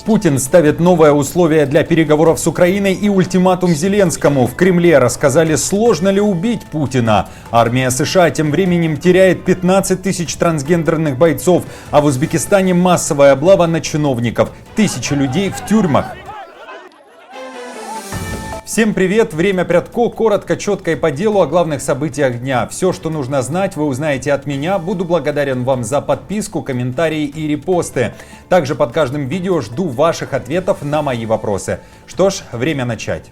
Путин ставит новые условия для переговоров с Украиной и ультиматум Зеленскому. В Кремле рассказали, сложно ли убить Путина. Армия США тем временем теряет 15 тысяч трансгендерных бойцов, а в Узбекистане массовая облава на чиновников. Тысячи людей в тюрьмах. Всем привет! Время Прядко. Коротко, четко и по делу о главных событиях дня. Все, что нужно знать, вы узнаете от меня. Буду благодарен вам за подписку, комментарии и репосты. Также под каждым видео жду ваших ответов на мои вопросы. Что ж, время начать.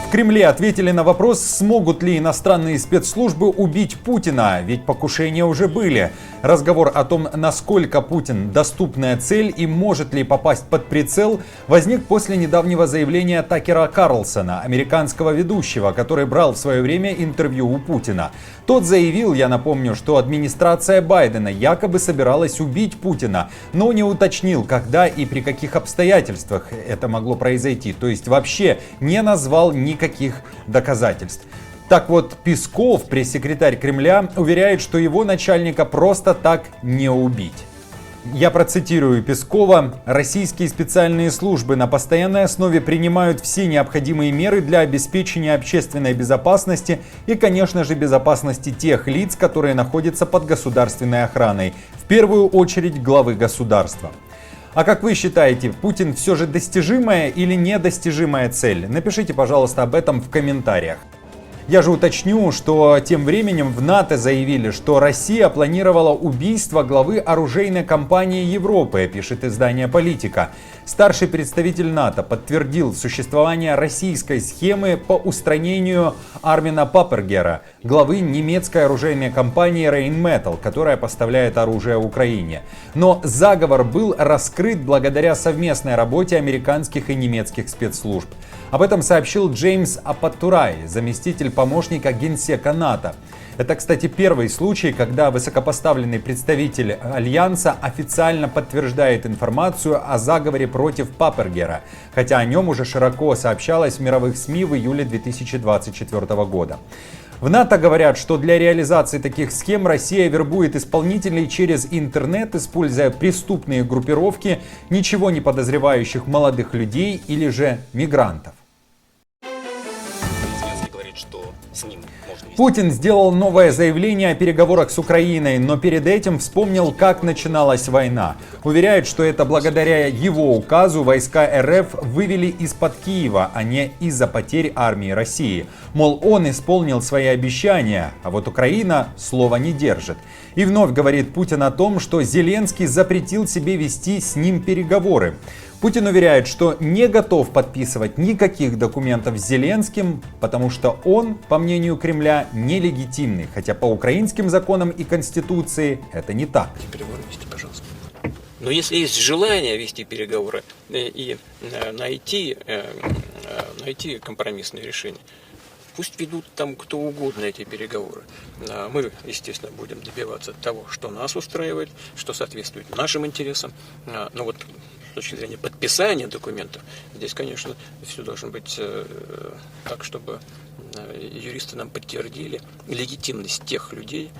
В Кремле ответили на вопрос, смогут ли иностранные спецслужбы убить Путина, ведь покушения уже были. Разговор о том, насколько Путин доступная цель и может ли попасть под прицел, возник после недавнего заявления Такера Карлсона, американского ведущего, который брал в свое время интервью у Путина. Тот заявил, я напомню, что администрация Байдена якобы собиралась убить Путина, но не уточнил, когда и при каких обстоятельствах это могло произойти, то есть вообще не назвал никаких доказательств. Так вот, Песков, пресс-секретарь Кремля, уверяет, что его начальника просто так не убить. Я процитирую Пескова. «Российские специальные службы на постоянной основе принимают все необходимые меры для обеспечения общественной безопасности и, конечно же, безопасности тех лиц, которые находятся под государственной охраной, в первую очередь главы государства». А как вы считаете, Путин все же достижимая или недостижимая цель? Напишите, пожалуйста, об этом в комментариях. Я же уточню, что тем временем в НАТО заявили, что Россия планировала убийство главы оружейной компании Европы, пишет издание «Политика». Старший представитель НАТО подтвердил существование российской схемы по устранению Армина Паппергера, главы немецкой оружейной компании Rheinmetall, которая поставляет оружие Украине. Но заговор был раскрыт благодаря совместной работе американских и немецких спецслужб. Об этом сообщил Джеймс Апаттурай, заместитель помощника генсека НАТО. Это, кстати, первый случай, когда высокопоставленный представитель Альянса официально подтверждает информацию о заговоре против Паппергера, хотя о нем уже широко сообщалось в мировых СМИ в июле 2024 года. В НАТО говорят, что для реализации таких схем Россия вербует исполнителей через интернет, используя преступные группировки ничего не подозревающих молодых людей или же мигрантов. Путин сделал новое заявление о переговорах с Украиной, но перед этим вспомнил, как начиналась война. Уверяет, что это благодаря его указу войска РФ вывели из-под Киева, а не из-за потерь армии России. Мол, он исполнил свои обещания, а вот Украина слова не держит. И вновь говорит Путин о том, что Зеленский запретил себе вести с ним переговоры. Путин уверяет, что не готов подписывать никаких документов с Зеленским, потому что он, по мнению Кремля, нелегитимный. Хотя по украинским законам и конституции это не так. Переговоры вести, пожалуйста. Но если есть желание вести переговоры и найти компромиссное решение, пусть ведут там кто угодно эти переговоры. Мы, естественно, будем добиваться того, что нас устраивает, что соответствует нашим интересам. Но вот с точки зрения подписания документов, здесь, конечно, все должно быть так, чтобы юристы нам подтвердили легитимность тех людей,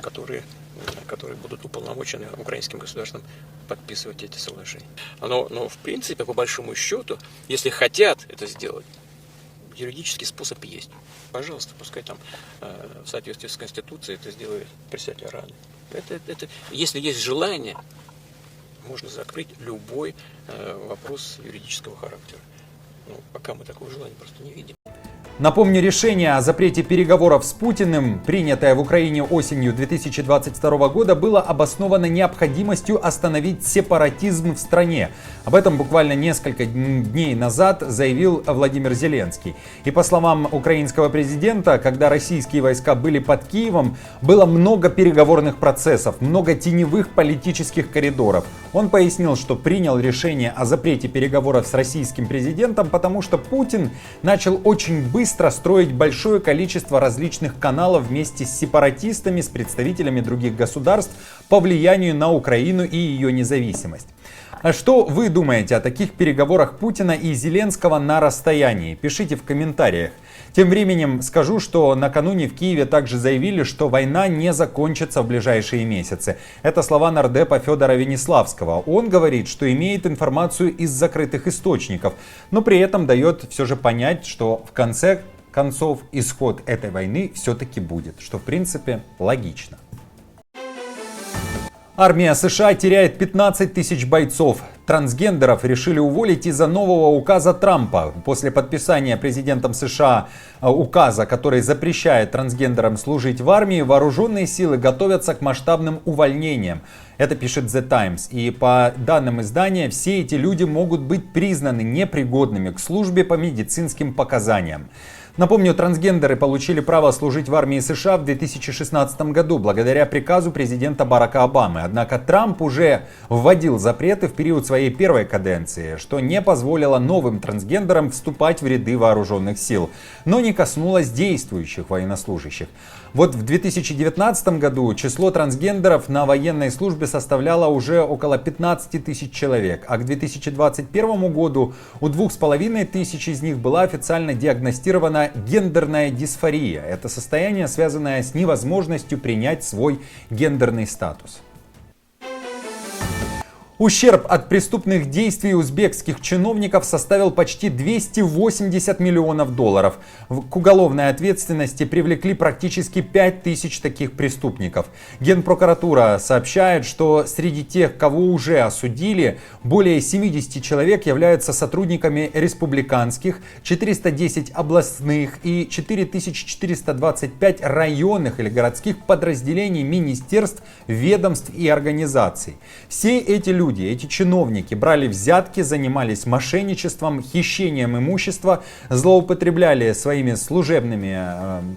которые будут уполномочены украинским государством подписывать эти соглашения. Но в принципе, по большому счету, если хотят это сделать, юридический способ есть. Пожалуйста, пускай там в соответствии с Конституцией это сделает председатель Рады. Если есть желание, можно закрыть любой вопрос юридического характера. Но пока мы такого желания просто не видим. Напомню, решение о запрете переговоров с Путиным, принятое в Украине осенью 2022 года, было обосновано необходимостью остановить сепаратизм в стране. Об этом буквально несколько дней назад заявил Владимир Зеленский. И по словам украинского президента, когда российские войска были под Киевом, было много переговорных процессов, много теневых политических коридоров. Он пояснил, что принял решение о запрете переговоров с российским президентом, потому что Путин начал очень быстро строить большое количество различных каналов вместе с сепаратистами, с представителями других государств по влиянию на Украину и ее независимость. А что вы думаете о таких переговорах Путина и Зеленского на расстоянии? Пишите в комментариях. Тем временем скажу, что накануне в Киеве также заявили, что война не закончится в ближайшие месяцы. Это слова нардепа Федора Вениславского. Он говорит, что имеет информацию из закрытых источников, но при этом дает все же понять, что в конце концов исход этой войны все-таки будет, что в принципе логично. Армия США теряет 15 тысяч бойцов. Трансгендеров решили уволить из-за нового указа Трампа. После подписания президентом США указа, который запрещает трансгендерам служить в армии, вооруженные силы готовятся к масштабным увольнениям. Это пишет The Times. И по данным издания, все эти люди могут быть признаны непригодными к службе по медицинским показаниям. Напомню, трансгендеры получили право служить в армии США в 2016 году благодаря приказу президента Барака Обамы. Однако Трамп уже вводил запреты в период своей первой каденции, что не позволило новым трансгендерам вступать в ряды вооруженных сил, но не коснулось действующих военнослужащих. Вот в 2019 году число трансгендеров на военной службе составляло уже около 15 тысяч человек, а к 2021 году у 2,5 тысяч из них была официально диагностирована гендерная дисфория. Это состояние, связанное с невозможностью принять свой гендерный статус. Ущерб от преступных действий узбекских чиновников составил почти 280 миллионов долларов. К уголовной ответственности привлекли практически 5000 таких преступников. Генпрокуратура сообщает, что среди тех, кого уже осудили, более 70 человек являются сотрудниками республиканских, 410 областных и 4425 районных или городских подразделений министерств, ведомств и организаций. Все эти люди, эти чиновники брали взятки, занимались мошенничеством, хищением имущества, злоупотребляли своими служебными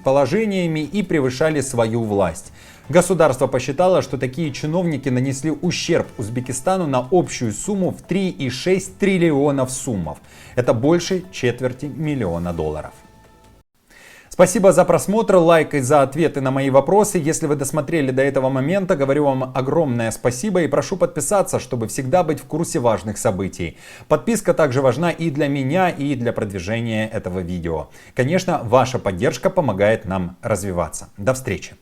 положениями и превышали свою власть. Государство посчитало, что такие чиновники нанесли ущерб Узбекистану на общую сумму в 3,6 триллионов суммов. Это больше $250 000 000. Спасибо за просмотр, лайк и за ответы на мои вопросы. Если вы досмотрели до этого момента, говорю вам огромное спасибо и прошу подписаться, чтобы всегда быть в курсе важных событий. Подписка также важна и для меня, и для продвижения этого видео. Конечно, ваша поддержка помогает нам развиваться. До встречи!